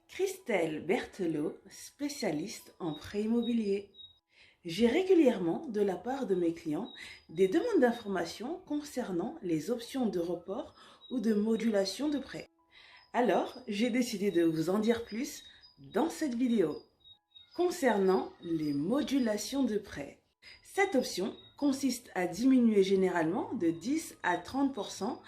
Christelle Berthelot, spécialiste en prêt immobilier. J'ai régulièrement, de la part de mes clients, des demandes d'informations concernant les options de report ou de modulation de prêt. Alors, j'ai décidé de vous en dire plus dans cette vidéo. Concernant les modulations de prêt, cette option consiste à diminuer généralement de 10 à 30%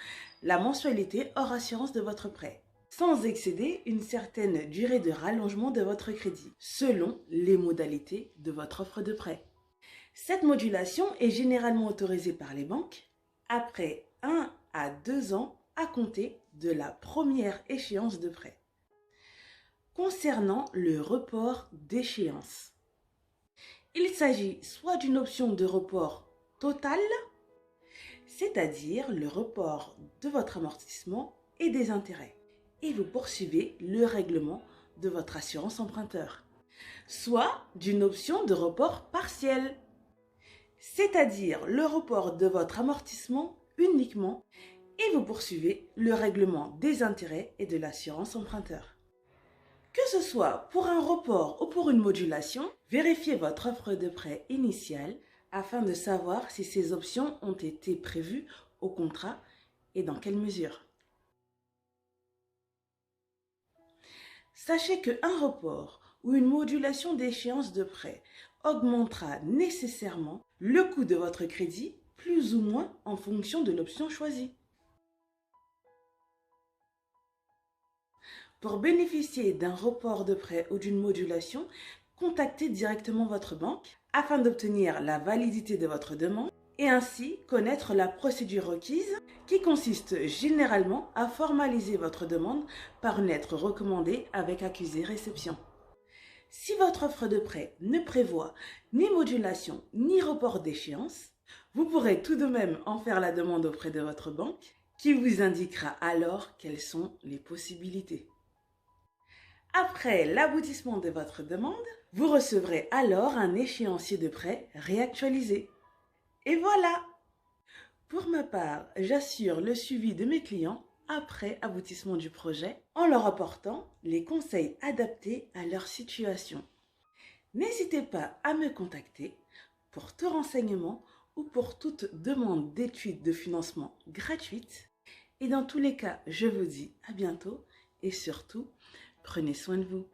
la mensualité hors assurance de votre prêt, sans excéder une certaine durée de rallongement de votre crédit, selon les modalités de votre offre de prêt. Cette modulation est généralement autorisée par les banques après 1 à 2 ans à compter de la première échéance de prêt. Concernant le report d'échéance, il s'agit soit d'une option de report total, c'est-à-dire le report de votre amortissement et des intérêts, et vous poursuivez le règlement de votre assurance emprunteur, soit d'une option de report partiel, c'est-à-dire le report de votre amortissement uniquement, et vous poursuivez le règlement des intérêts et de l'assurance emprunteur. Que ce soit pour un report ou pour une modulation, vérifiez votre offre de prêt initiale afin de savoir si ces options ont été prévues au contrat et dans quelle mesure. Sachez qu'un report ou une modulation d'échéance de prêt augmentera nécessairement le coût de votre crédit plus ou moins en fonction de l'option choisie. Pour bénéficier d'un report de prêt ou d'une modulation, contactez directement votre banque afin d'obtenir la validité de votre demande et ainsi connaître la procédure requise qui consiste généralement à formaliser votre demande par une lettre recommandée avec accusé réception. Si votre offre de prêt ne prévoit ni modulation ni report d'échéance, vous pourrez tout de même en faire la demande auprès de votre banque qui vous indiquera alors quelles sont les possibilités. Après l'aboutissement de votre demande, vous recevrez alors un échéancier de prêt réactualisé. Et voilà! Pour ma part, j'assure le suivi de mes clients après aboutissement du projet en leur apportant les conseils adaptés à leur situation. N'hésitez pas à me contacter pour tout renseignement ou pour toute demande d'étude de financement gratuite. Et dans tous les cas, je vous dis à bientôt et surtout, prenez soin de vous.